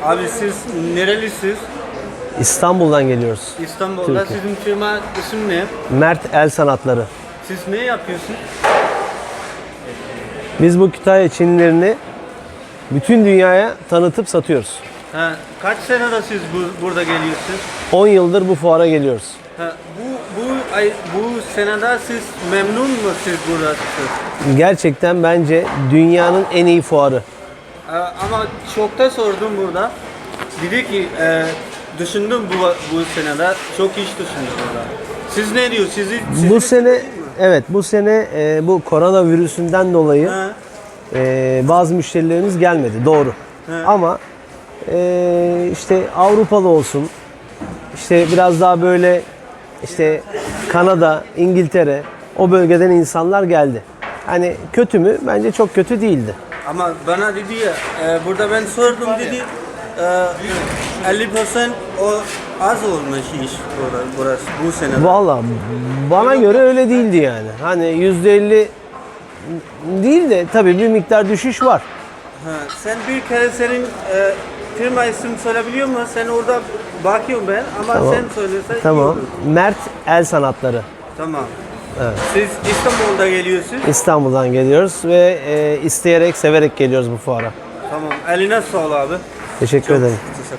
Abi siz nerelisiniz? İstanbul'dan geliyoruz. İstanbul'da. Türkiye. Sizin firma isim ne? Mert El Sanatları. Siz ne yapıyorsunuz? Biz bu Kütahya Çinilerini bütün dünyaya tanıtıp satıyoruz. Ha, kaç senede siz burada geliyorsunuz? 10 yıldır bu fuara geliyoruz. Ha, bu senede siz memnun musunuz burada? Gerçekten bence dünyanın en iyi fuarı. Ama çok da sordum burada. Dedi ki düşündüm bu senede çok iş düşündüm burada. Siz ne diyorsunuz? Bu sene evet bu sene bu koronavirüsünden dolayı Ha, bazı müşterilerimiz gelmedi, doğru. He. Ama işte Avrupalı olsun, işte biraz daha böyle işte Kanada, İngiltere, o bölgeden insanlar geldi. Hani kötü mü? Bence çok kötü değildi. ama bana dedi ya burada ben sordum dedi 50% o az olmuş iş burası bu senede. Vallahi bana göre öyle değildi yani. Hani %50 değil de tabii bir miktar düşüş var. Ha, sen bir kere senin firma isim söyleyebiliyor musun? Sen orada bakıyorum ben ama Tamam. sen söylesen iyi Tamam. olur. Mert El Sanatları. Tamam. Evet. Siz İstanbul'da geliyorsunuz. İstanbul'dan geliyoruz ve isteyerek, severek geliyoruz bu fuara. Tamam. Eline sağ ol abi. Teşekkür ederim. Teşekkür